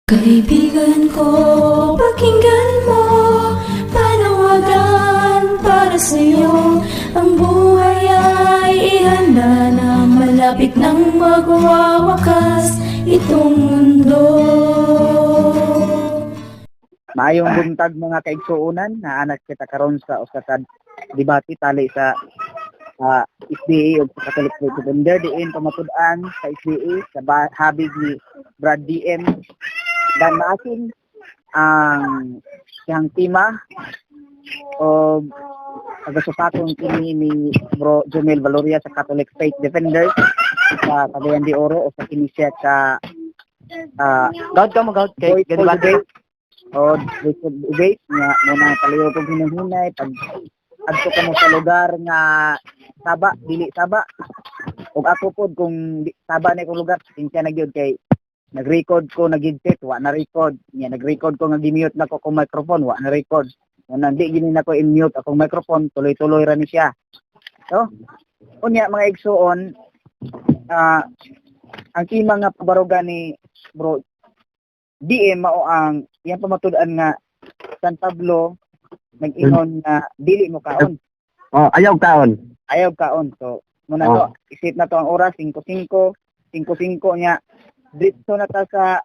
Kaibigan ko, pakinggan mo, panawagan para sa'yo. Ang buhay ay ihanda na, malapit nang magwawakas itong mundo. Maayong buntag mga kaigsuunan na anak kita karon sa usa ka debate tali sa SDA o sa Catholic Faith Defender diin pamatud-an sa SDA sa habig ni Brad DM dan maasin ang siyang tema o pagsusakong kini ni Bro Jomel Valoria sa Catholic Faith Defender sa Cagayan de Oro o sa kini siya ka Gaud ka mo, gaud kay debate o debate nga muna palayo kong hinahunay pag adto ka mo sa lugar nga saba dili saba ug ako pod kung saba na kong lugar sinsya na gyud kay nag-record ko nagigtit wa na record nya nag-record ko nga gi-mute na ko kung microphone wa na record nang di gini na ko i-mute akong microphone tuloy-tuloy ra ni siya so unya mga igsuon ang kima nga pabarugan ni Bro DM mao ang iyang pamatud-an nga San Pablo nag-ingon nga dili mo kaon ayaw kaon. ayaw kaon so muna to isip na to ang oras 5:05 nya dito na ta sa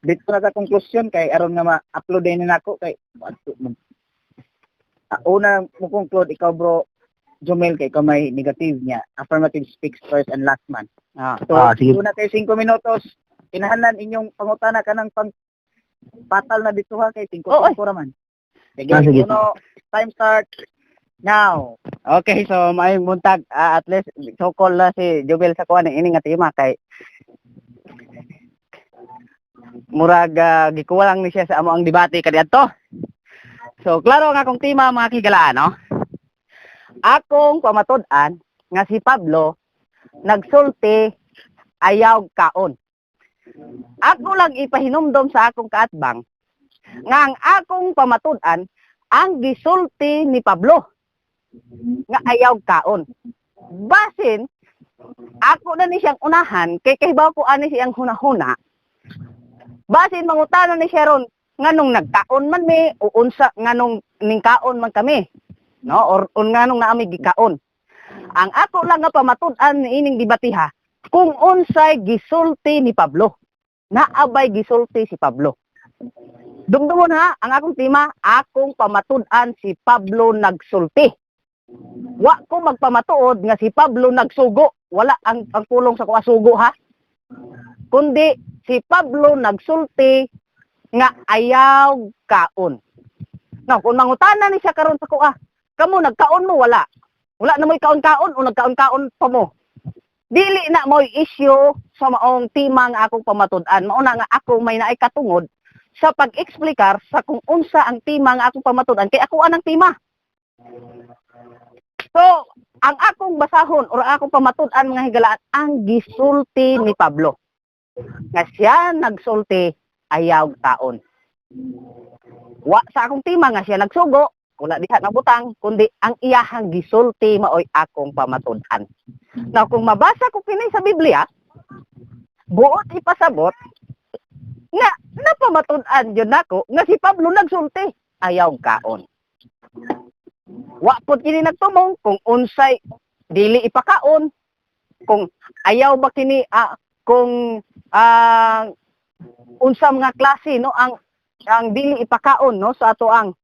dito na ta conclusion kay aron nga ma-upload din nako kay una mo conclude ikaw Bro Jomel kay kamay negative niya affirmative speaks first and last man sige. una kay 5 minutos kinahanglan inyong pangutana kanang pang patal na dito ha kay 5 raman sige sige. Time start now. Okay, so maayong buntag at least so-call na si Jobel sa kuan ini nga tema kay murag gikuha lang ni siya sa amo ang debate kadiadto. So klaro nga akong tema mga kigalaan no. Akong pamatud-an nga si Pablo nagsulti ayaw kaon. Ako lang ipahinumdom sa akong kaatbang nga ang akong pamatud-an ang gisulti ni Pablo nga ayaw kaon. Basin ako na ni siyang unahan kay kahibaw ko ani siyang hunahuna. Basin mangutana ni siya ron nganong nagkaon man mi o unsa nganong ning kaon man kami. No or nganong naami gikaon. Ang ako lang nga pamatud-an ining debatiha kung unsay gisulti ni Pablo. Naabay gisulti si Pablo. Dumdumon ha, ang akong tema, akong pamatud-an si Pablo nagsulti. Wa ko magpamatuod nga si Pablo nagsugo. Wala ang pulong sa kuha sugo ha. Kundi si Pablo nagsulti nga ayaw kaon. Now, kung mangutana ni siya karon sa kuha, kamo nagkaon mo wala. Wala na mo'y kaon-kaon o nagkaon-kaon pa mo. Dili na mo'y issue sa maong tema nga akong pamatud-an. Mauna nga ako may naay katungod sa pag-explikar sa kung unsa ang tema nga akong pamatud-an kay ako anang tema. So, ang akong basahon o akong pamatud-an mga higalaan ang gisulti ni Pablo. Nga siya nagsulti ayaw kaon. Wa sa akong tema nga siya nagsugo, wala diha nabutang kundi ang iyahang gisulti maoy akong pamatud-an. Now kung mabasa ko kini sa Biblia, buot ipasabot nga napamatud-an jud nako nga si Pablo nagsulti ayaw kaon. Wa pod kini nagtumong kung unsay dili ipakaon, kung ayaw ba kini kung unsa mga klase no ang dili ipakaon no sa ato ang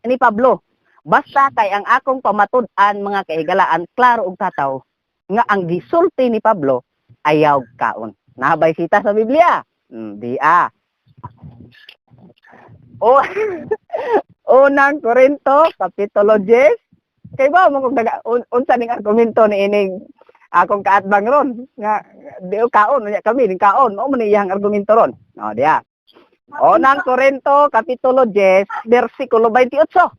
ni Pablo. Basta kay ang akong pamatud-an mga kaigalaan klaro og tataw nga ang gisulti ni Pablo ayaw kaon. Nahabay sita sa Biblia. Unang Korinto kapitulo 10. Kay ba mo kung unsa ning argumento ni ining akong kaatbang ron nga di kaon unya kami ning kaon mo man iyang argumento ron. No, diya. Unang Korinto kapitulo 10 bersikulo 28.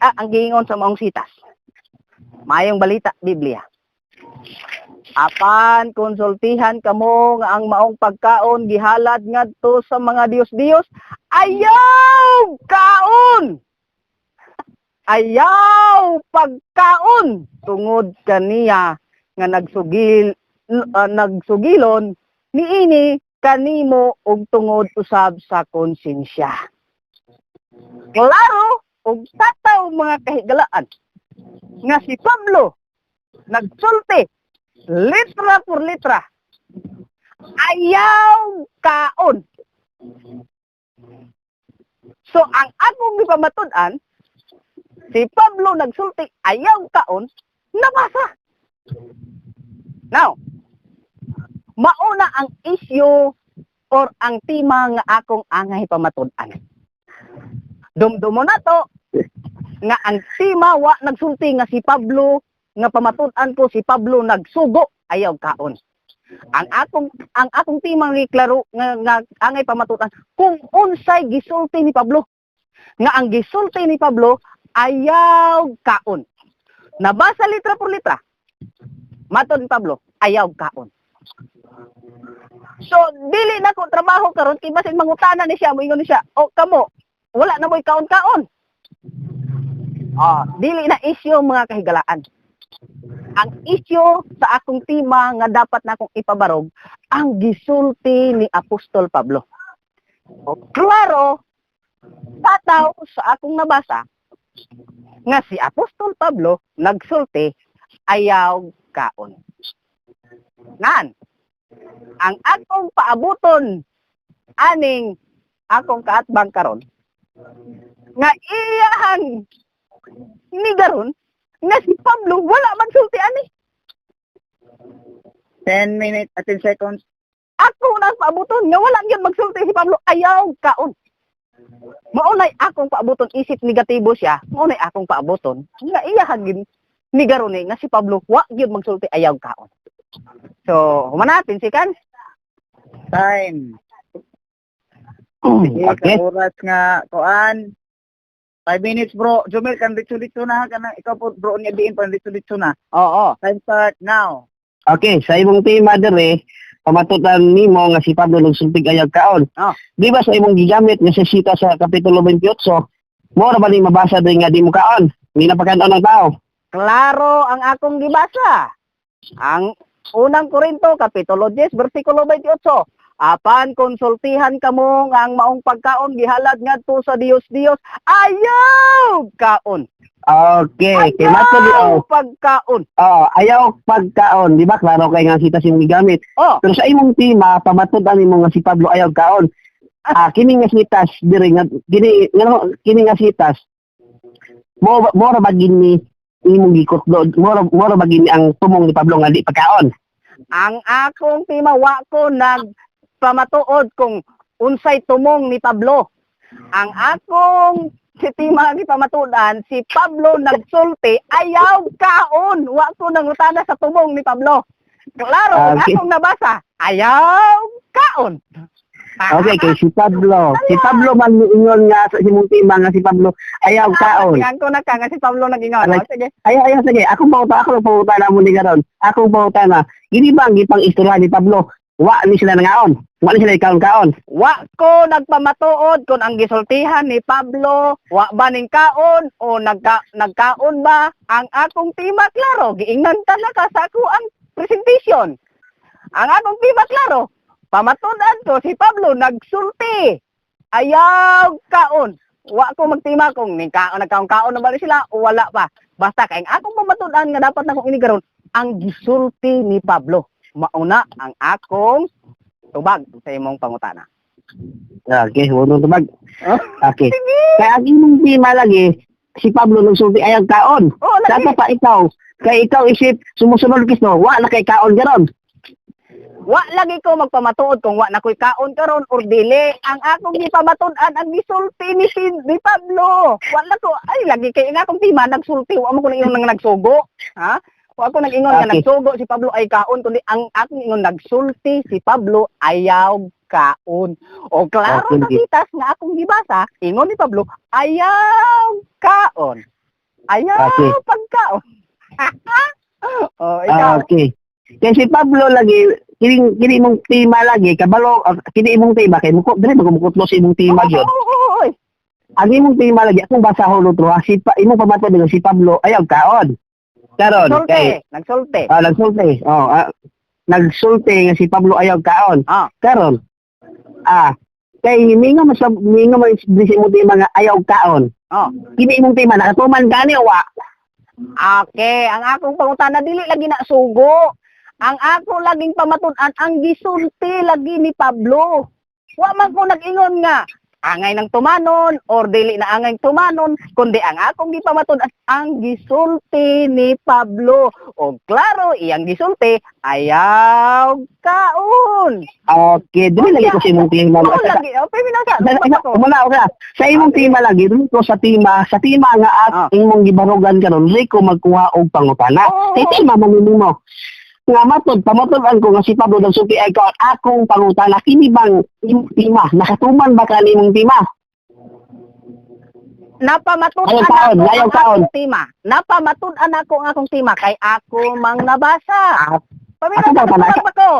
Ang giingon sa maong sitas. Mayong balita Biblia. Apan konsultihan kamo nga ang maong pagkaon gihalad ngadto sa mga Dios-Dios ayaw kaon. Ayaw pagkaon tungod kaniya nga nagsugil nagsugilon niini kanimo og tungod usab sa konsensya. Klaro og tataw mga kahigalaan nga si Pablo nagsulti litra por litra ayaw kaon. So ang akong gipamatud-an si Pablo nagsulti ayaw kaon nabasa. Now, mauna ang issue or ang tema nga akong angay pamatud-an. Dumdumo na to nga ang tema wa nagsulti nga si Pablo nga pamatud-an ko si Pablo nagsugo ayaw kaon. Ang akong timang giklaro nga angay pamatud-an kung unsay gisulti ni Pablo. Nga ang gisulti ni Pablo ayaw kaon. Nabasa litra por litra. Matod ni Pablo, ayaw kaon. So, dili na ko trabaho karon kay basin mangutana ni siya, moingon ni siya, "O kamo, wala na mo'y kaon-kaon." Dili na issue mga kahigalaan. Ang issue sa akong tema nga dapat na akong ipabarog ang gisulti ni Apostol Pablo. O klaro, tataw sa akong nabasa nga si Apostol Pablo nagsulti ayaw kaon. Nan, ang akong paabuton aning akong kaatbang karon nga iyahang ni garon nga si Pablo wala magsulti ani. 10 minutes at 10 seconds. Ako nang paabuton nga wala gyud magsulti si Pablo ayaw kaon. Maunay akong paabuton isip negatibo siya, maunay akong paabuton nga iyahang ni garon nga si Pablo wa gyud magsulti ayaw kaon. So, humanatin si kan. Time. Sige, Okay. oras nga kuan. 5 minutes bro. Jumel kan dito na kanang ikaw po bro niya diin pa dito na. Oo. Time start now. Okay, sa imong tema dire, pamatutan nimo nga si Pablo nagsultig ayaw kaon. Oh. Di ba sa imong gigamit nga sa sita sa kapitulo 28, mo ra ba ni mabasa din nga di mo kaon? Hindi na pagkanaon ng tao. Klaro ang akong gibasa. Ang unang Korinto kapitulo 10 bersikulo 28. Apan konsultihan kamo nga ang maong pagkaon gihalad ngadto sa Dios ayaw kaon. Okay, kay mato di Ayaw pagkaon. ayaw pagkaon, di ba? Klaro kay nga sita siyang gigamit. Oh, Pero sa imong tema, pamatutan nimo nga si Pablo ayaw kaon. Kini nga sitas dire nga kini nga sitas. Mo ra ba gini imong gikutlo, mo ra ba gini ang tumong ni Pablo nga di pagkaon. ang akong tema wa ko nagpamatuod kung unsay tumong ni Pablo. Ang akong si tema ni pamatudan si Pablo nagsulti ayaw kaon. Wa ko nangutana sa tumong ni Pablo. Klaro, ang Okay. akong nabasa ayaw kaon. Okay, kay si Pablo man ingon nga sa imong tema nga si Pablo ayaw kaon. Tingnan ko na ka nga si Pablo nag-ingon. Alright. Sige. Ayaw, sige. Akong pauta na mo ni karon. Akong pauta na. Gini ba ang gipang istorya ni Pablo? Wa ni sila nangaon. Wa ni sila kaon-kaon. Wa ko nagpamatuod kung ang gisultihan ni Pablo wa ba ning kaon o nagkaon ba ang akong tema klaro giingnan ta na ka sa ako ang presentation. Ang akong tema klaro pamatudan ko si Pablo nagsulti ayaw kaon. Wa ko magtima kung ning kaon nagkaon-kaon na ba ni sila o wala pa. Basta kay ang akong pamatudan nga dapat na kong inigaron ang gisulti ni Pablo. Mauna ang akong tubag sa imong pangutana. Okay, wala tubag. Oh? Okay. Kaya ang imong tema lagi, si Pablo nagsulti ayaw kaon. Oh, lagi. Dapat pa ikaw. Kay ikaw isip, sumusunod kisno, wa na kay kaon garon. Wa lagi ko magpamatuod kung wa na ko'y kaon karon or dili. Ang akong gipamatudan ang gisulti ni Pablo. Wa na ko ay lagi kay nga akong tima nagsulti wa mo ko ingon nga nagsugo. Ha? Wa ko nag-ingon nga Okay. nagsugo si Pablo ay kaon kundi ang akong ingon nagsulti si Pablo ayaw kaon. O klaro Okay. sa sitas nga akong gibasa, ingon ni Pablo ayaw kaon. Ayaw Okay. pagkaon. O ikaw. Okay. Kaya si Pablo lagi, kini imong tema lagi, kabalo, kini imong tema, kay mukot, dali magumukutlo sa imong tema yun. Oo. Ang imong tema lagi, akong basa ho lutro, imong pamatod si Pablo, ayaw kaon. Karon, kay, Nagsulti. nagsulti. nagsulti nga si Pablo ayaw kaon. Ah. Karon, kay mingo mas disi mo di mga ayaw kaon. Oh. Kini imong tema nakatuman gani o wa? Okay, ang akong pangutana dili lagi na sugo. Ang ako laging pamatud-an ang gisulti lagi ni Pablo. Wa man ko nag-ingon nga angay nang tumanon or dili na angay tumanon, kundi ang akong gipamatud-an ang gisulti ni Pablo. O klaro, iyang gisulti ayaw kaon. Okay, dili lagi ko sa imong tema. Oo lagi, okay minasa. Wala ka. Sa imong tema lagi, dili ko sa tema nga imong gibarugan karon, dili ko magkuha og pangutana. Oo. Sa tema man mo. Nga pamatudan ko nga si Pablo nagsulti ay kaon akong pangutana kini bang imong tema nakatuman ba ka nimong tema? Napamatud-an Ayaw kaon, ako ayaw ang kaon. akong tema. Napamatud-an ako ang akong tema kay ako mang nabasa. Ako Paminaw ba sa nasa- ko.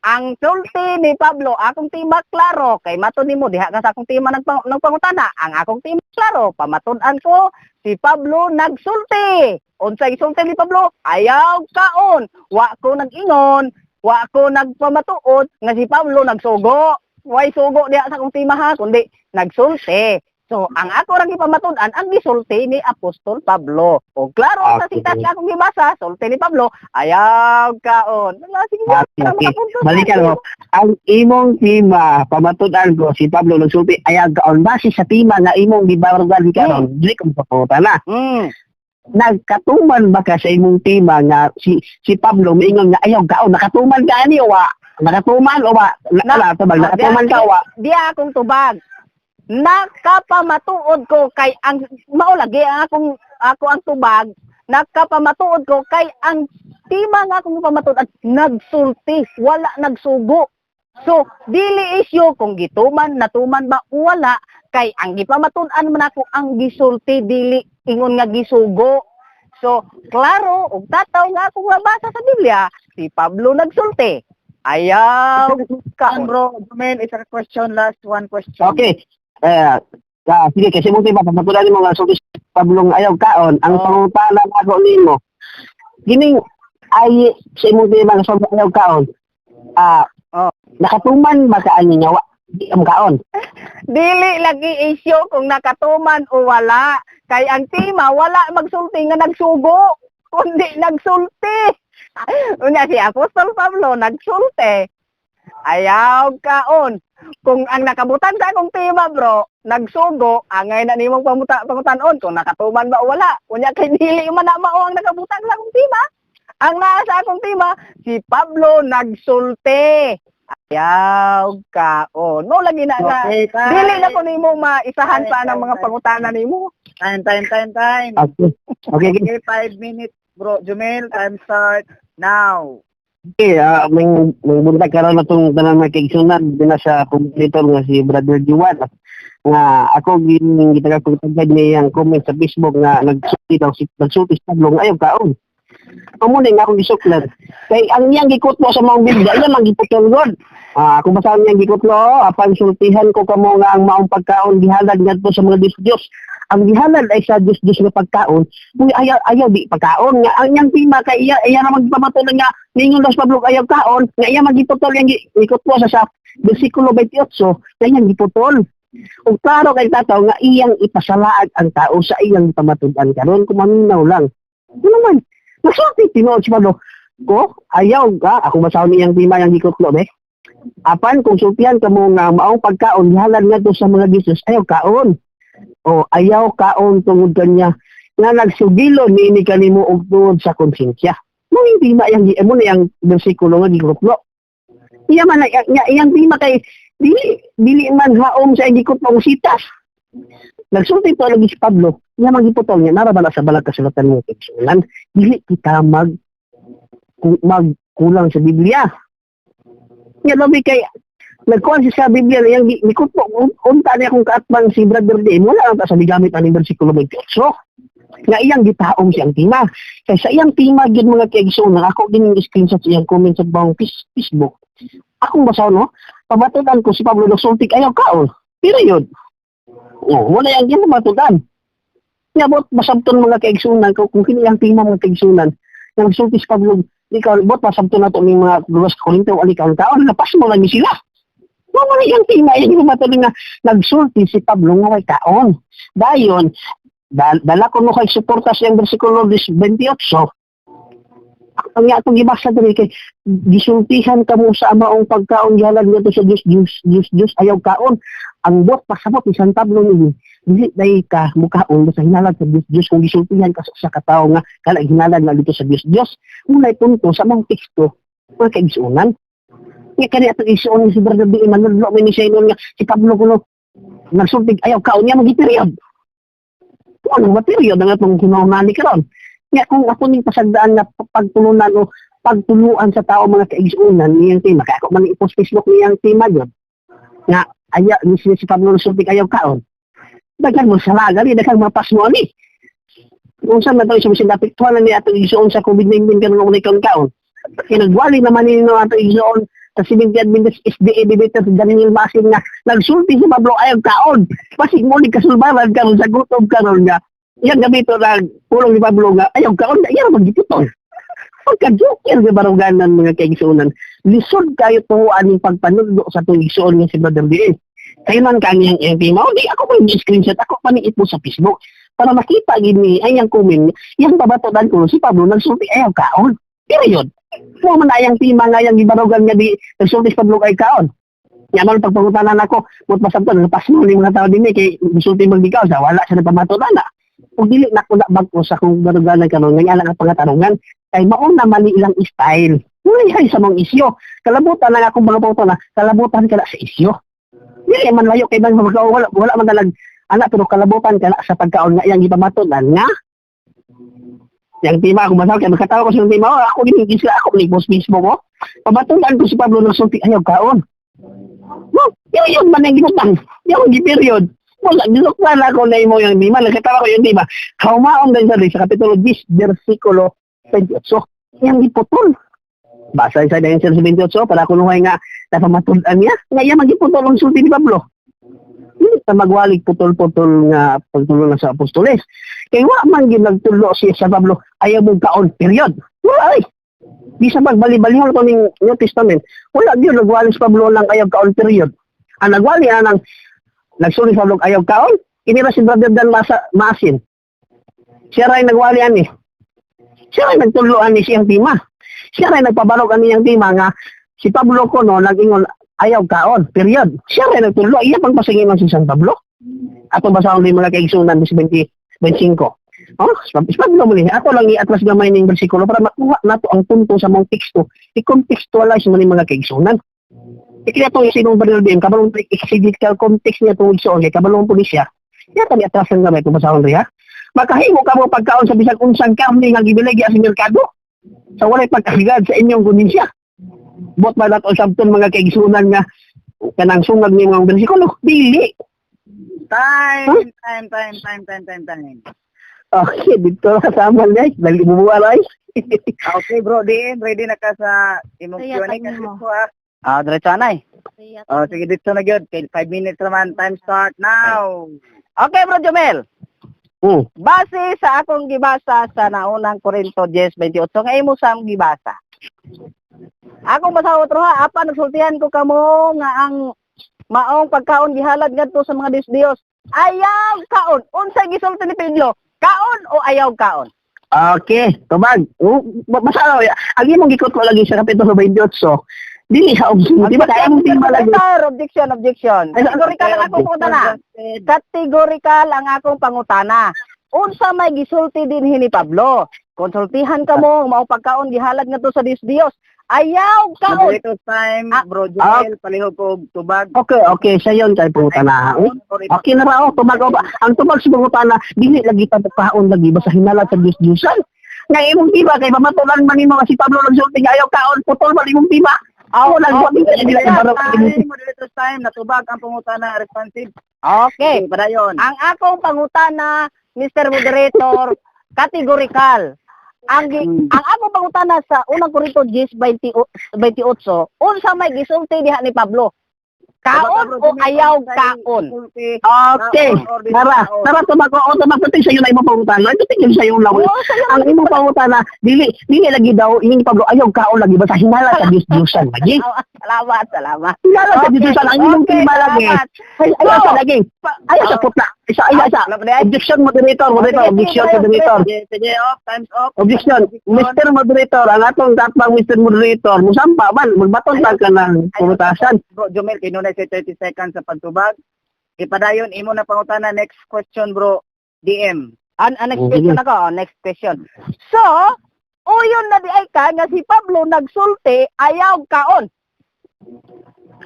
Ang sulti ni Pablo, akong tema klaro kay matud nimo diha ka sa akong tema nagpangutana. Ang akong tema klaro, pamatud-an ko si Pablo nagsulti. Unsay sulti ni Pablo? Ayaw kaon. Wa ko nag-ingon, wa ko nagpamatuod nga si Pablo nagsugo. Way sugo diha sa akong tema ha, kundi nagsulti. So, ang ako ra gipamatud-an ang gisulti ni Apostol Pablo. O klaro sa Okay. sitas nga akong gibasa, sulti ni Pablo, ayaw kaon. Wala, sige, Okay. Balikan mo. Ang imong tema pamatudan ko si Pablo nagsulti ayaw kaon base sa tema nga imong gibarugan karon, dili ko pangutana. Nagkatuman ba ka sa imong tema nga si Pablo miingon nga ayaw kaon nakatuman gani o wa? Nakatuman o wa? Nakatuman ka o wa? Di akong tubag. Nakapamatuod ko kay ang maulagi ang ako ang tubag. Nakapamatuod ko kay ang tema nga akong pamatuod nagsulti, wala nagsugo. So, dili isyo kung gituman, natuman ba wala kay ang gipamatudan man ako ang gisulti dili ingon nga gisugo. So, klaro ug tataw nga akong nabasa sa Biblia, si Pablo nagsulti. Ayaw ka Bro, Jumel, isa ka question, last one question. Okay. Sige kasi mo tema pamatudan mo nga sulti si Pablo nga ayaw kaon ang Oh. pangutana ako nimo. Gining ay sa imong tema nga sulti ayaw kaon. Nakatuman ba ka ani nga wa? Di am kaon. Dili lagi isyo kung nakatuman o wala. Kay ang tema, wala magsulti nga nagsugo. Kundi nagsulti. Unya si Apostol Pablo, nagsulti. Ayaw kaon. Kung ang nakabutan sa akong tema, bro, nagsugo, angay na nimong pangutanon kung nakatuman ba o wala. Unya kay dili man na mao ang nakabutan sa akong tema. Ang nasa akong tema, si Pablo nagsulti. Ayaw kaon. Mo lagi na na. Okay, time. Dili na ko nimo maisahan pa ng mga pangutana nimo. Time. Okay. Okay. Okay, 5 minutes, bro. Jumel, time start now. Okay, may buntag karon na itong tanan mga kaigsunan din sa competitor nga si Brother Juan nga ako gitagag ko niyang comment sa Facebook nga nagsulti sa Pablo nga ayaw kaon. Amo na nga akong gisuklan. Kay ang iyang gikutlo sa mga Biblia, iya man giputol God. Kung basahan niyang gikutlo, apan sultihan ko kamo nga ang maong pagkaon gihalad ngadto sa mga Diyos. Ang gihalad ay sa Diyos nga pagkaon. Kung ayaw di pagkaon nga ang iyang tema kay iya na magpamatulan nga ningon dos Pablo ayaw kaon, nga iya magiputol yang gikutlo sa bersikulo 28, kay iyang giputol. Ug klaro kay tataw nga iyang ipasalaag ang tao sa iyang pamatudan karon kung maminaw lang. Ano man? Nagsulti tinuod si Pablo. Ko, ayaw ka. Ako masahon niyang tema yung gikutlo, be. Apan, kung sultihan ka mo nga maong pagkaon, ihalad nga to sa mga Jesus, ayaw kaon. O, ayaw kaon tungod kanya nga nagsugilo ni kanimo og tungod sa konsensya. Mo yung tema yung yung bersikulo nga gikutlo. Iya man iyang tema kay dili man haom sa gikutlong sitas. Nagsulti to lagi si Pablo, nga magiputol niya, narabala sa balag kasulatan mo kiksulan, dili kita magkulang sa Biblia. Nga labi kay, nagkuhan siya sa Biblia, yung nikutlo, unta niya kung kaatbang si Brother Dave, wala ang sa bigamit ang versikulo 28. Nga iyang gitaong siyang tima. Kaya sa iyang tima, yun mga kiksulan, ako din yung screenshot sa iyang comment sa bawang Facebook. Akong basaw, no? Pamatudan ko si Pablo nagsulti, ayaw kaon. Period. Wala yung yan matudan. Nabot masabton mga kaigsunan ko kung kini ang tima mga kaigsunan. Nang sulti si Pablo ikaw, bot, pasabto na to ng mga dulas ka Korinto, ali kaon, lapas mo lang ni sila. Mga na yung tima, yung matuloy nga, nagsulti si Pablo nga kay kaon. Dayon, dala ko no kay suporta sa yung versikulo 28, ang atong gibasa diri kay gisultihan kamo sa amaong pagkaon gihalad ngadto sa Dios ayaw kaon. Ang bot pasabot ni San Pablo ni dili day ka mukaon sa hinalad sa Dios kung gisultihan ka sa katawo nga kala hinalad nga dito sa Dios. Unay punto sa among teksto mga kaigsuonan. Nga kani atong igsuon si Brother D. Manudlo ni siya nga si Pablo kuno nagsulti ayaw kaon niya magi-period. Ano ba period ang atong kinahanglan ni karon? Nga kung ako ning pasagdaan na pagtulunan o pagtuluan sa tao mga kaigsuonan niyang tema, kaya ako man i-post Facebook niyang tema yun, nga aya ni si Pablo Sultik ayaw kaon. Daghan mo sa lagali, daghan mapas mo ani. Kung saan na ito isa sinapiktuhan na niya ito igsuon sa COVID-19 ka nung kaon. Kaya nagwali naman nino ito igsuon sa Civil Adventist SDA Debater si Daniel Masin nga nagsulti si Pablo ayaw kaon. Pasig mo ni kasulbaran karon sa gutom karon nga yan gamito na pulong ni Pablo nga ayaw kaon na yan magdiputol. Pagka-joker sa baruganan mga kaigsuonan, lisod kayo tuhuan ng pagpanudlo sa itong igsuon nga si Brother D. Kayo man kanyang tema, o di ako pa yung screenshot, ako paniit mo sa Facebook para makita gini ay yung comment, yung babatodan ko si Pablo nagsulti ayaw kaon. Period. Kung man ayang tema nga yung ibarugan nga di nagsulti si Pablo ay kaon. Yaman pagpangutanan ako, mut masabtan, napas mo yung mga tao din kay nagsulti magdikaw sa wala siya na pamatodan na. Kung dili na ko na bagko sa kung baruganan karon nga lang ang pangatanungan kay mao naman ni ilang style. Ngay sa mong isyo. Kalabutan lang akong mga pauto na kalabutan ka na sa isyo. Dili man layo kay bang wala man dalag anak pero kalabutan ka na sa pagkaon nga iyang ipamatodan nga. Yang tema ako masal kay makatawa ko sa tema ako ginigis ka ako ni post Facebook mo. Pamatodan ko si Pablo nagsulti ayaw kaon. No, yun man ang gibutang. Yung period. Wala, ginukwan ako na mo yung lima. Nagkatawa ko yung lima. Kaumaong din sa Kapitulo 10, versikulo 28. Yang iputol. Basa sa Daniel 28, para kunuhay nga napamatulan niya. Nga magiputol ang sulti ni Pablo. Hindi na magwalig putol-putol nga pagtulong sa apostoles. Kaya wala man ginagtulo siya sa Pablo, ayaw mong kaon, period. Wala ay. Di sa magbali-balihon ko ng New Testament, wala yun nagwalig sa Pablo lang ayaw kaon, period. Ang nagwali na ng nagsulit sa Pablo ayaw kaon, inira si Brother Dan Masin. Siya rin nagwalian ni. Siya rin nagtuluan ni siyang tima. Siya rin nagpabalog ani yang tima nga si Pablo ko no nag-ingon ayaw kaon, period. Siya rin nagtulo. Iya pang pasinginan si San Pablo. Atong basahon din mga kaigsunan sa 25. Oh, si Pablo muli. Ato lang i-atras gamay ning bersikulo para makuha nato ang punto sa mong teksto. I-contextualize mo ni mga kaigsunan. Ikaya itong isinong Brother D, kabalong exegetical context niya itong igsoon, kaya kabalong po siya. Kaya tali atrasan gamay kung basahon rin ha. Makahimo ka mo pagkaon sa bisag unsang kamli nga gibilagi sa merkado. Sa walay pagkahigad sa inyong kunisya. Bot ba nato sabton mga kaigsunan nga kanang sungag ni mga bersikulo? Dili. Time. Okay, dito kasama guys. Dali bubuha guys. Okay bro, DM, ready na ka sa imong Q&A kasi ko ha. Diretso anay. Sige dito na gyud. 5 minutes naman, time start now. Okay, Bro Jomel. Base sa akong gibasa sa naunang Korinto 10:28 nga imo sa akong gibasa. Akong basahon ha, apa nagsultihan ko kamo nga ang maong pagkaon gihalad ngadto sa mga Dios. Ayaw kaon. Unsa gisulti ni Pedro? Kaon o ayaw kaon? Okay, tubag. Basta ang imong gikot ko lagi sa Kapitulo 28. Dili sa objection. Di ba kaya mong tingin lagi? Objection. Kategorikal ang akong pangutana. Kategorikal ang akong pangutana. Unsa may gisulti din ni Pablo? Konsultihan ka mo, mao pagkaon gihalad nga to sa Dios. Ayaw kaon. Dito time, bro Joel, palihog ko tubag. Okay, sa yon kay pangutana. Okay na ra tubag ba? Ang tubag sa pangutana, dili lagi ta paon lagi basta hinalad sa Dios-Diosan. Nga imong tiba kay pamatulan man nimo si Pablo nagsulti ayaw kaon, putol man imong tiba. Ako lang po dito nila ibarok mo dito time natubag ang pangutana responsive. Okay, para yon. ang akong pangutana, Mr. Moderator, kategorikal. Ang akong pangutana sa unang Korinto 10:28, unsa may gisulti diha ni Pablo? Kaon o ayaw kaon? Okay. Tara tumakuti sa iyo na imong pangutana. Ito tingin sa iyo lang. Ang imong pangutana, dili lagi daw ini Pablo ayaw kaon lagi basta hinala sa Diyos-Diyosan lagi. Salamat. Hinala sa Diyos-Diyosan ang imong tema lagi. Ayaw sa lagi. Ayaw sa putla. Isa. Objection moderator. Objection moderator. Sige, off, time's off. Objection. Mr. Moderator, ang atong datang Mr. Moderator, musampa man, magbaton ka ng pumutasan. Bro, Jomel, kinunay sa 30 seconds sa pagtubag. Ipadayon, imo na pangutana. Next question, bro. DM. Next question ako. Next question. So, uyon na di ay ka nga si Pablo nagsulti ayaw kaon.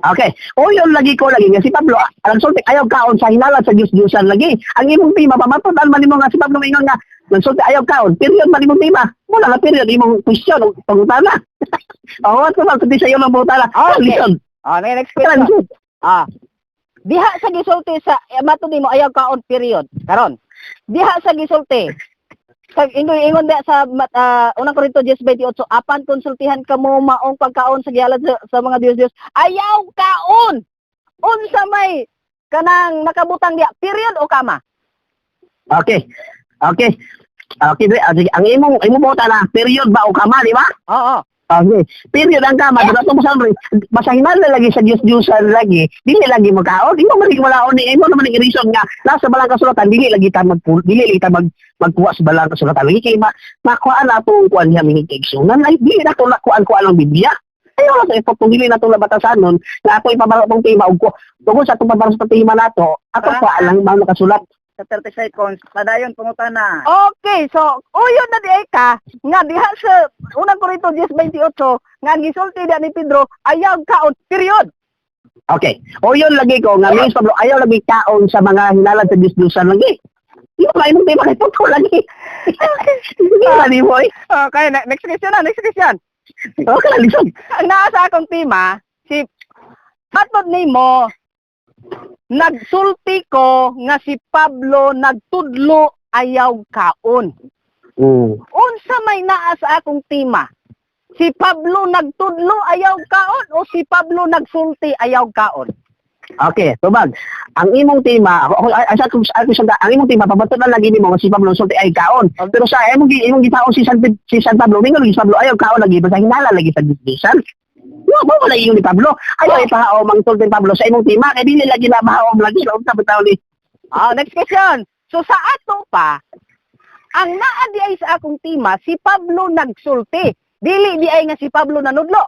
Okay. O yun lagi nga si Pablo, ang sulti ayaw kaon sa hinala sa Diyos-Diyosan lagi. Ang imong tema, pamatudan man nimo nga si Pablo ingon nga, ang sulti ayaw kaon. Period man imong tema. Wala na period, imong question, pangutana. What ko ba, sa iyo ng pangutana. Listen. Next question. Diha sa gisulti sa matud nimo ayaw kaon period. Karon. Diha sa gisulti. Ingon diha sa unang Korinto 10:28, apan konsultihan kamo maong pagkaon sa gihalad sa mga Dios. Ayaw kaon. Unsa may kanang nakabutang diha period o kama? Okay. Ang imong pangutana, period ba o kama, di ba? Oo. Okay. Period ang kama, dato mo sa basahin na lagi sa Diyos-Diyosan lagi. Dili lagi magkaon. Imo man walaon ni imo naman ang reason nga nasa balang kasulatan dili lagi ta magkuha sa balang kasulatan lagi kay makuha na atong kuan niya mga kaigsunan ay dili na to nakuan ang Biblia. Ayo lang sa ipot dili na to labatasan nun na ato ipabalo tong tema ug tungod sa atong pabalo sa tema nato ato pa lang mga nakasulat. Sa 30 seconds, padayon, pangutana. Okay, so uyon na di ay ka nga diha sa unang Korinto 10:28 nga gisulti da ni Pedro ayaw kaon period. Okay. O yun lagi ko nga Miss Pablo ayaw lagi kaon sa mga hinalad sa Diyos-Diyosan lagi. Yung ba imong tema kay to lagi. Hindi boy. Okay, next question. Okay, listen. Ang naa sa akong tema si matod nimo nagsulti ko nga si Pablo nagtudlo ayaw kaon. Unsa may naa sa akong tema? Si Pablo nagtudlo ayaw kaon o si Pablo nagsulti ayaw kaon? Okay, tubag. Ang imong tema, ang imong tema pabaton na lagi nimo nga si Pablo sulti ay kaon. Pero sa imong gitaon si San Pablo, mingon si Pablo ayaw kaon lagi basta hinala lagi sa Diyos-Diyosan. Mo wala yung ni Pablo. Ayaw ipahaom ang sulti Pablo sa imong tema kay dili lagi na mahaom lagi sa unsa bitaw ni. Next question. So sa ato pa ang naa di ay sa akong tema si Pablo nagsulti. Dili di ay nga si Pablo nanudlo.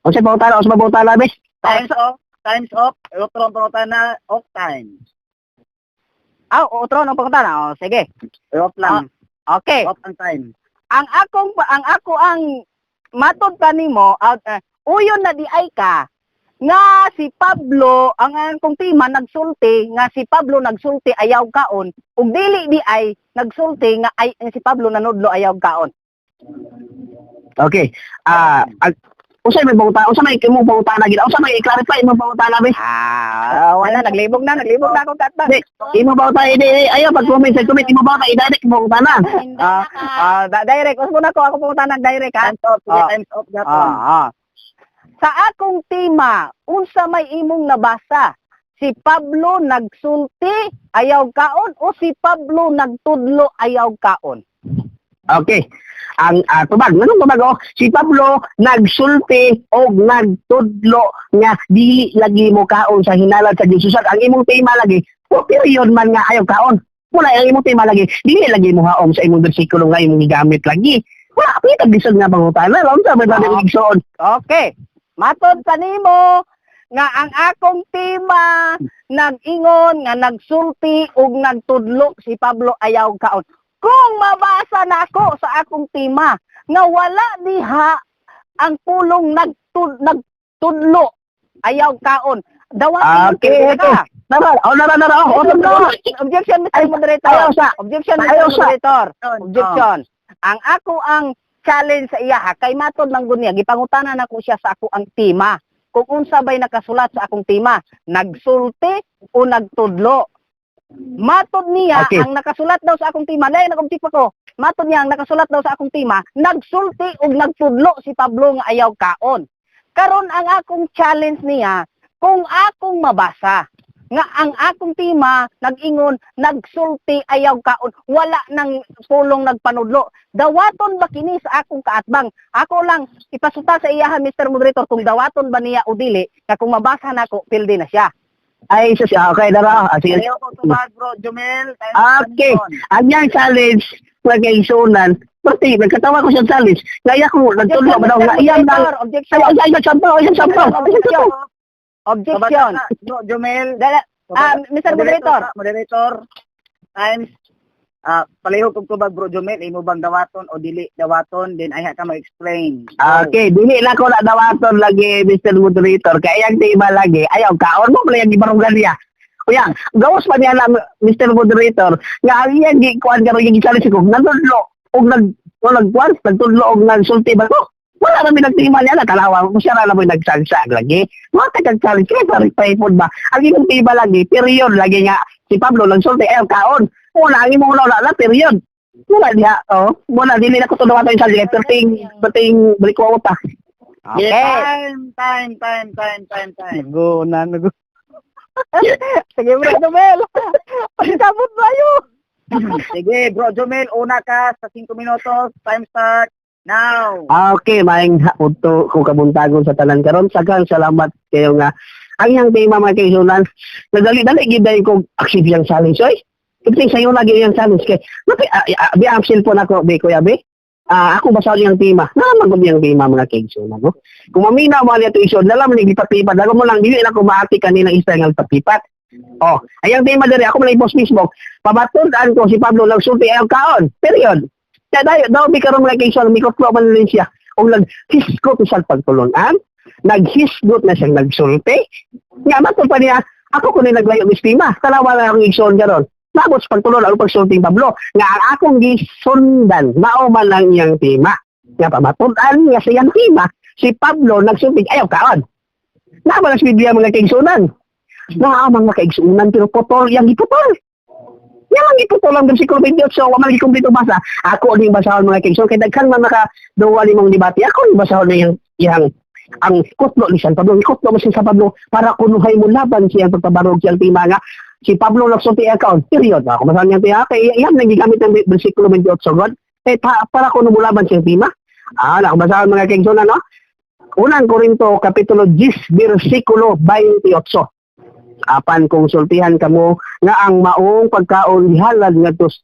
Unsa bawtala bes? Time's off. Utron pangutana, off time. Otro ng pangutana. Sige. Off lang. Okay. Off ang time. Ang matod kanimo uyon na di ay ka nga si Pablo ang akong tema nagsulti nga si Pablo nagsulti ayaw kaon ug dili di ay nagsulti nga si Pablo nanudlo ayaw kaon. Okay. Unsa may bangutana? Unsa may imong bangutana gid? Unsa may i-clarify imong bangutana be? Wala naglibog na ako tatba. Imo bangutana ayo pag-comment sa comment imo bangutana i-direct mo bangutana. Direct usbo na ko ako pangutana direct ha. Time's off dapat. Sa akong tema, unsa may imong nabasa? Si Pablo nagsulti ayaw kaon o si Pablo nagtudlo ayaw kaon? Okay. Ang tubag si Pablo nagsulti o nagtudlo nga dili lagi mo kaon sa hinalad sa Diyos-Diyosan. Ang imong tema lagi period man nga ayaw kaon. Wala ang imong tema lagi dili lagi mo haom sa imong bersikulo nga imong gigamit lagi. Wala pa kita bisag nga pangutana unsa may igsoon. Okay. Matod kanimo nga ang akong tema nag-ingon nga nagsulti ug nagtudlo si Pablo ayaw kaon. Kung mabasa na ako sa akong tema nga wala diha ang pulong nagtudlo ayaw kaon. Dawat okay. Nara. Objection, Mr. Moderator. Objection, Mr. Moderator. Objection. Ang challenge sa iya kay matod lang gunya gipangutanan nako siya sa ako ang tema. Kung unsa bay nakasulat sa akong tema, nagsulti o nagtudlo. Matod niya ang nakasulat daw sa akong tema, lain nag-object pa ko. Matod niya ang nakasulat daw sa akong tema, nagsulti ug nagtudlo si Pablo nga ayaw kaon. Karon ang akong challenge niya, kung akong mabasa, nga ang akong tima nag-ingon nagsulti ayaw kaon wala nang pulong nagpanudlo dawaton ba kini sa akong kaatbang ako lang ipasuta sa iyahan Mr. Moderator kung dawaton ba niya o dili nga kung mabasa nako pildi na siya. Ay, siya. Okay, dara. Sige. Ayaw ko tubag, bro, Jomel. Okay. Ang yang challenge, mga kaigsunan, pati, nagkatawa ko sa challenge. Ngaya ko, nagtulo ba daw, nga iyan lang. Objection. Ay, sampaw. Objection. Bro, Jomel. Mr. Moderator. Moderator. Times. Palihog kong tubag, bro, Jomel. Imo bang dawaton o dili dawaton? Then ay ka mag-explain. Okay, dili na ko na dawaton lagi, Mr. Moderator. Kaya yung iba lagi, ayaw, kaon mo pala yung ibarungan niya. Kuya, gawas pa niya na, Mr. Moderator, nga yan, kuhan ka rin yung challenge ko, nagtudlo, nagtudlo, o nagsulti ba ko? Wala namin nagtima niya na, talawa ko siya na namin nagsagsag lagi. Mga kagag-challenge, kaya paripaypod ba? Ang yung tiba lagi, period, lagi nga, si Pablo nagsulti, ayaw, kaon. Wala, ang imong wala, period. Wala niya, wala, dili na ko tunawa tayo sa liya, perting, balik ko pa. Okay. Time. Nago. Sige, Bro Jomel. Pagkabot ba yun? Sige, bro, Jomel, una ka sa 5 minutos. Time start now. Okay, maing hapon kung kabuntagon sa tanan karon. Sagang salamat kayo nga. Ang iyang tema mga kaisunan, nagdali-dali giday ko active yang challenge, oy. Ito sa iyo lagi yung challenge kay. Bi ang cellphone ako, be kuya be. Ako basa yung tema. Naman ko yung tema mga kaisunan, no. Kung mamina mo niya to isod, lalam ni gipat-lipat. Dago mo lang dili na ko maati kanina isa nga lipat-lipat. Oh, ayang tema diri ako man i-post Facebook. Pabatudan ko si Pablo nagsulti ayaw kaon. Period. Kaya daw bi karon mga kaisunan mikotlo man din siya. Og naghisgot sa pagtulunan. Naghisgot na siyang nagsulti. Nga mato pa niya, ako kuno naglayo mistima. Kalawa na akong igsoon karon. Nabot sa pagtulon ang pagsulting Pablo. Nga ang akong gisundan, mao man lang iyang tema. Nga pamatudan nga sa iyang tema, si Pablo nagsulting ayaw kaon. Naman ang Biblia mga kaigsunan. Mga kaigsunan, pero potol, yang ipotol. Yang ipotol ang versikulo 28, so waman ikumpleto basa. Ako ang basahon mga kaigsunan, kaya daghan man nakaduwa limang debate. Ako ang basahon na yang ang kutlo ni San Pablo. Ikutlo mo si San Pablo para kunuhay mo laban siyang pagpabarog siyang tema nga. Si Pablo nagsulti account, period. Ako masahan niyang tiya, kaya yan nang gigamit ng versikulo 28, God. Para kuno mo laban siyang tema. Nakabasahan mga kaigsunan, no? Unang Korinto, Kapitulo 10, versikulo 28. Apan kung sultihan kamo nga ang maong pagkaon gihalad ngadtos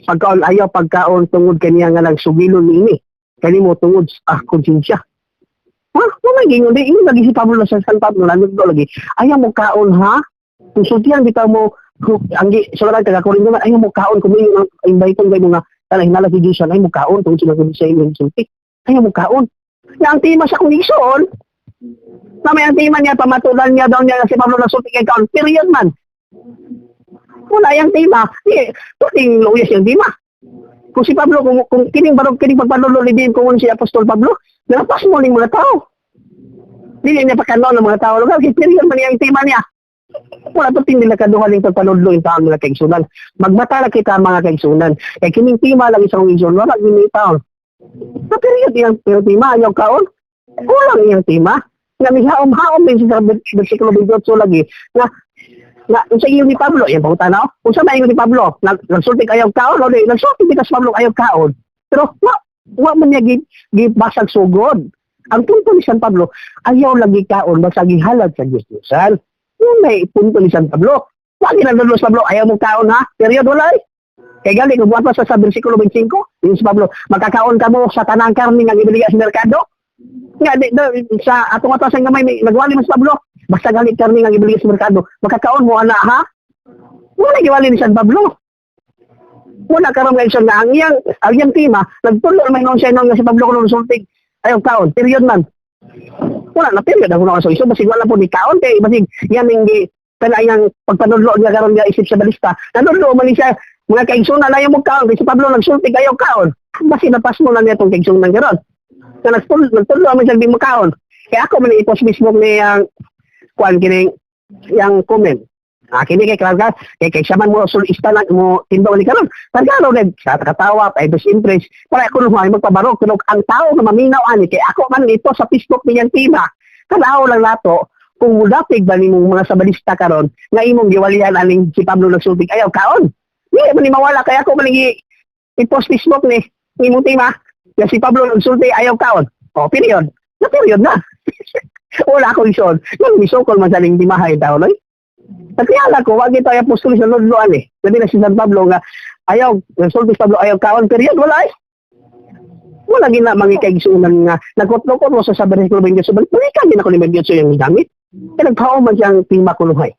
pagkaon ayaw pagkaon tungod kaniya nga nagsugilon niini kanimo tungod konsensya. May gingon di lagi si Pablo sa San Pablo nandito lagi ayaw mo kaon ha kung sultihan bitaw mo ang sulat taga Korinto ayaw mo kaon kung ang invite kay mga tanay hinala si Dios ayaw mo kaon tungod sila sa inyong sulti ayaw mo kaon nga ang tema sa kondisyon na may ang tema niya, pamatulan niya daw niya si Pablo nagsulti kay kaon, period man. Wala yung tema, tuting luyas yung tema. Kung si Pablo, kung kining pagpanulo ni din kung si Apostol Pablo, nalapas mo ng mga tao. Hindi niya pagkanon ng mga tao, period man yung tema niya. Wala tuting nila kaduhan yung pagpanulo yung taong mga kaigsunan. Magmata na kita mga kaigsunan. Kaya kining tema lang isang kaigsunan, wala yung taon. Na period yung tema, yung kaon. Kulang yung tema. Nga may haom-haom din sa versikulo 28 lagi. Nga sa iyo ni Pablo, yan pa utanaw. Kung sa mayo ni Pablo, nagsulti ayaw kaon, o nagsulti bitas Pablo ayaw kaon. Pero wa man niya gibasag sugod. Ang punto ni San Pablo, ayaw lagi kaon, basta gihalad sa Diyos-Diyosan. Yung may punto ni San Pablo. Wagi na nalos Pablo, ayaw mo kaon ha? Period wala eh. Kaya gali, kung buwan pa sa versikulo 25, yung si Pablo, magkakaon ka mo sa tanang karni nga ibili sa merkado. Nga, sa atong atas ang gamay, nagwali mas Pablo. Basta galit karni nga ibili sa merkado. Magkakaon mo, ana ha? Wala giwali ni San Pablo. Wala karam nga isang nga. Ang iyang tema, nagtulo may nung siya nung nga si Pablo kung sultig. Ayaw kaon, period man. Wala na period. Ako na kaso, basig wala po ni kaon. Kaya basig, yan yung kanayang pagpanudlo niya karon niya isip sa balista. Nanudlo man siya, mga kaigsunan na yung magkaon. Kasi si Pablo nagsultig, ayaw kaon. Basig napas mo na niya itong kaigsunan karon. Na nagtulo man siya di magkaon. Kaya ako man i-post Facebook ni kuan kining yang comment. Kini kay Clark kay siya man mo sulista lang mo tindo ni karon. Tagalo nag sa katawa pa ito interest. Para ako lumay magpabaro kuno ang tao na maminaw ani kay ako man ito sa Facebook niyang tima. Kanaw lang nato kung mudapig ba nimong mga sabalista karon nga imong giwalian aning si Pablo nagsulti ayaw kaon. Di man ni mawala kay ako man i-post Facebook ni imong tima. Nga si Pablo nagsulti ayaw kaon. O period. Na period na. Wala akong ison. Yung misokol man sa ning timahay tao loy. Nagkiyala ko, wag ito ay apostolis na lodloan eh. Sabi na si San Pablo nga, ayaw, nagsulti Pablo, ayaw kaon, period, wala eh. Wala gina mga kaigsunan nga, nagkotlo-kot mo sa sabi ko ng Diyos, balikan din ako ni Diyos yung gamit. Kaya nagpao man siyang tima kuluhay.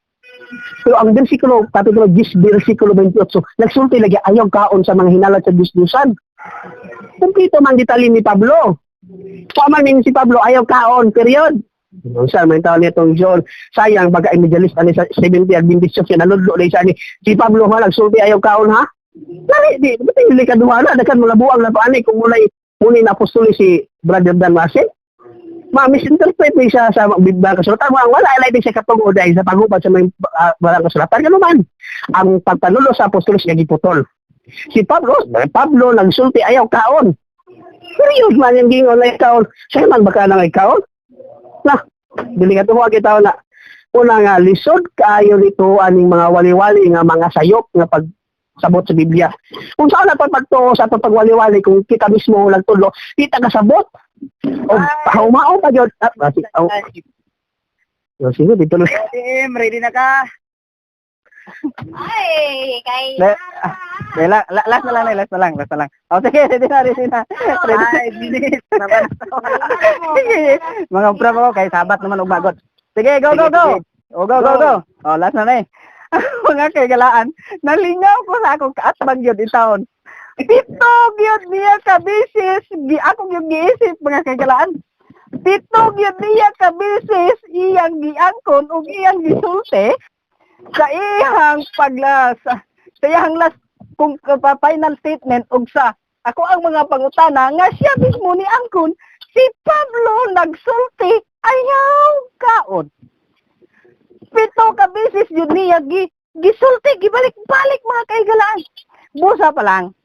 Pero ang versikulo, kapitulo 10, versikulo 28, nagsulti lagi, ayaw kaon sa mga hinalat sa Diyos-Diyosan. Kumpito man detalye ni Pablo. Paman min si Pablo, ayaw kaon, period. Ang saan, may tao niya itong John, sayang, baga evangelist, ani sa 70 Adventist Church, naludlo na isa ni, si Pablo nga, nagsulti ayaw kaon, ha? Nari, di, ba't yung likaduha na, dakan mula buang na paani, kung muna na apostoli si Brother Dan Masin, ma-misinterpret ni siya sa Biblia kasulatan, wala, ilay siya katungod dahil sa pagubad sa mga barang kasulatan, gano'n man, ang pagpanulo sa apostoli siya giputol. Si Pablo, nagsulti ayaw kaon. Period man yung gingon na kaon, siya man baka na kaon? Na, dili ka tuwa kita na una nga lisod kaayo nito aning mga wali-wali nga mga sayop nga pagsabot sa Biblia. Kung saan na pagtuo sa pagwali-wali kung kita mismo nagtulo, kita kasabot. O pahumao pa gyud. Sige, dito na. Ready na ka? Ay, kay... Last na lang. O, sige, ready na. 5 minutes. Mga prab ko, kay sabat naman umagot. Sige, go. O, go. O, last na eh. Mga kagalaan, nalingaw ko sa akong kaatbang yun itaon. Pitog yun niya kabisis, akong yung giisip mga kagalaan. Pitog yun niya kabisis, iyang giangkon o iyang gisulti, sa iyang paglas, sa iyang last kung final statement og sa ako ang mga pangutana nga siya mismo ni angkon si Pablo nagsulti ayaw kaon. Pito ka beses yun niya gisulti gibalik-balik mga kaigalaan. Busa pa lang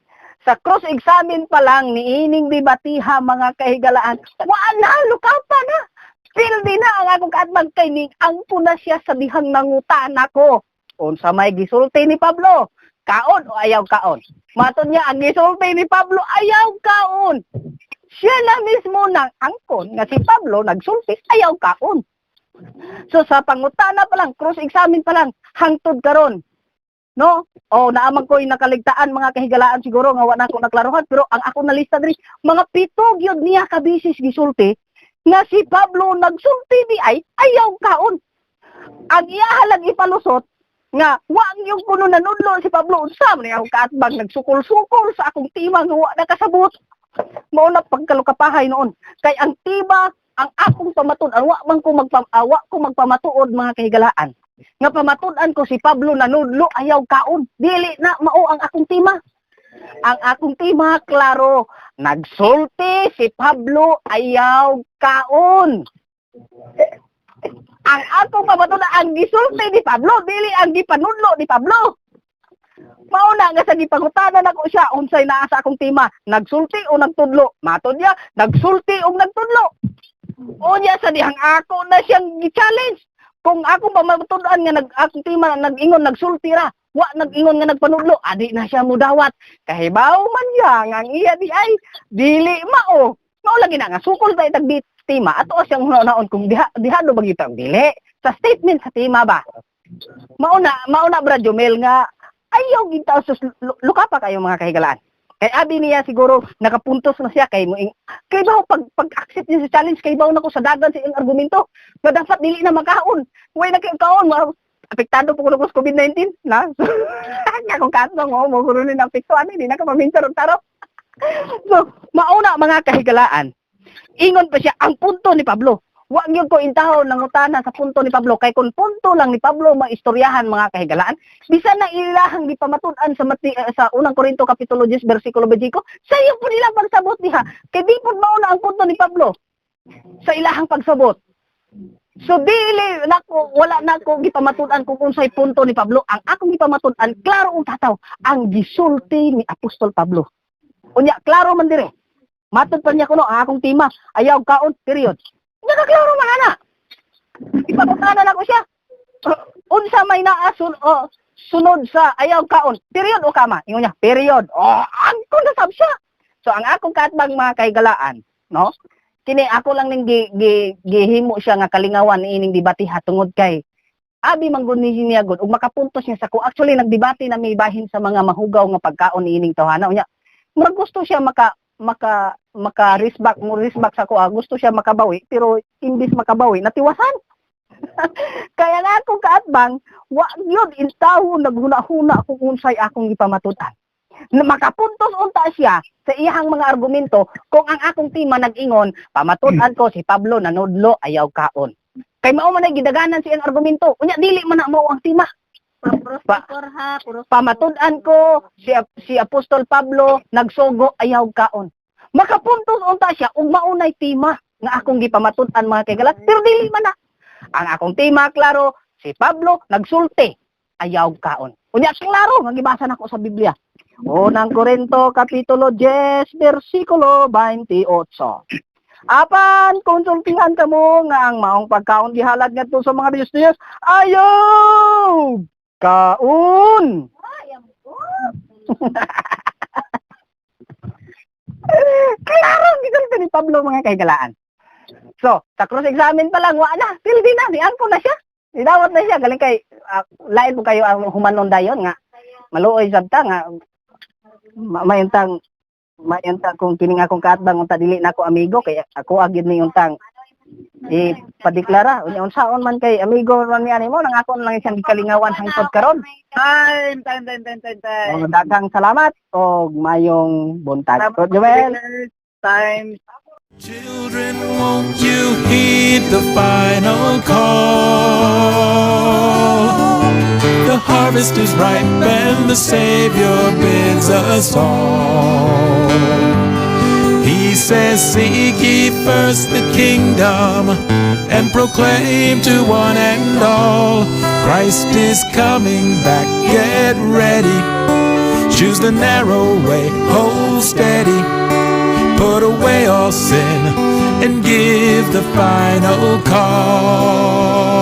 sa cross examine pa lang ni ining debatiha mga kahigalaan. Wala lukapa na. Pildi na ang akong kaatbang kay ning angko na siya sa dihang nangutana ko. Unsa may gisulti ni Pablo? Kaon o ayaw kaon? Maton niya ang gisulti ni Pablo ayaw kaon. Siya na mismo nang angkon nga si Pablo nagsulti ayaw kaon. So sa pangutana pa lang, cross examine pa lang, hangtod karon. No? O naamang ko'y nakaligtaan mga kahigalaan siguro nga wala ko naklaruhan pero ang ako na lista diri mga 7 gyud niya ka bisis gisulti nga si Pablo nagsulti di ay ayaw kaon. Ang iyahalag ipalusot nga wag yung kuno nanudlo si Pablo unsa man ang kaatbang nagsukol-sukol sa akong tima nga wa nakasabot. Mao na pagkalukapahay noon. Kay ang tiba ang akong pamatud-an wa man ko magpamatuod mga kahigalaan. Nga pamatud-an ko si Pablo nanudlo ayaw kaon. Dili na mao ang akong tima. Ang akong tima klaro nagsulti si Pablo ayaw kaon. Ang akong pamatud ang gisulti ni Pablo dili ang gipanudlo ni Pablo. Mauna nga sa gipangutanan ako siya unsay naa sa akong tima, nagsulti o nagtudlo. Matod niya, nagsulti o nagtudlo. Unya sa dihang ako na siyang gi-challenge. Kung ako pa matudan nga akong tima nag-ingon nagsulti ra, wa nag-ingon nga nagpanudlo, adi na siya mudawat. Kahibaw man niya nga iya di ay dili mao. Mao lagi na nga sukol ta itag tima ato siyang hunaon kung diha do bagitang dili sa statement sa tima ba. Mauna Brad Jomel nga ayaw gintaw sus luka pa kayo mga kahigalaan. Kay abi niya siguro nakapuntos na siya kay baw pag-accept niya sa challenge kay baw nako sa dagan sa iyang argumento nga dapat dili na makaon. Way na kaon apektado po ko sa COVID-19 na. Kaya kung kato mo guro ni apektuhan hindi na ka maminsan og taro. So, mauna mga kahigalaan. Ingon pa siya ang punto ni Pablo. Wa gyud ko intahon nangutana sa punto ni Pablo kay kun punto lang ni Pablo maistoryahan mga kahigalaan bisan na ilahang gipamatud-an sa unang Korinto kapitulo 10 bersikulo 20 sayo po nila pagsabot diha kay di pud mao na ang punto ni Pablo sa ilahang pagsabot So dili nako wala nako gipamatud-an kung unsay punto ni Pablo. Ang akong gipamatud-an klaro ang tataw ang gisulti ni Apostol Pablo. Unya klaro man dire. Matud pa niya kuno ang akong tema ayaw kaon period. Nya ka klaro man ana. Ipakutanan ako siya. Unsa may naasun sunod sa ayaw kaon period o kama ingon niya period. Angko na sab siya. So ang akong katbang mga kaigalaan, no? Kini ako lang ning gihimo siya nga kalingawan ining debate tungod kay abi manggod ni niya gud ug makapuntos niya sa ko. Actually nagdebate na may bahin sa mga mahugaw nga pagkaon ining tawhana unya. Murag gusto siya maka risback sa ko. Gusto siya makabawi pero imbis makabawi natiwasan. Kaya nga akong kaatbang wa gyud intawo naghuna-huna kung unsay akong gipamatutan. Na makapuntos unta siya sa iyang mga argumento kung ang akong tema nag-ingon pamatudan ko si Pablo nanudlo ayaw kaon. Kay mao man gidaganan siyang argumento. Unya dili man na mao ang tema. Pamatudan ko si Apostol Pablo nagsugo ayaw kaon. Makapuntos unta siya ug maunay tema nga akong gipamatudan mga kaigalat pero dili man na. Ang akong tema klaro si Pablo nagsulti ayaw kaon. Unya klaro nga gibasa nako sa Biblia. Unang Korinto Kapitulo 10 versikulo 28. Apan konsultihan kamo nga ang maong pagkaon gihalad ngadto sa mga Diyos ayaw kaon. Klaro gisulti ni Pablo mga kaigalaan. So, sa cross examine pa lang wa na, pildi na, diangko na siya. Idawat na siya galing kay lain po kayo ang humanon dayon nga maluoy sabta nga mayuntang kung kining akong kaatbang unta dili nako amigo kay ako agid ni untang padeklara unya unsaon man kay amigo man ni mo nang ako lang isang gikalingawan hangtod karon. Time. Daghang salamat og mayong buntag. Joel. Time. Children, won't you heed the final call? The harvest is ripe and the Savior bids us all. He says, seek ye first the kingdom and proclaim to one and all, Christ is coming back, get ready. Choose the narrow way, hold steady. Put away all sin and give the final call.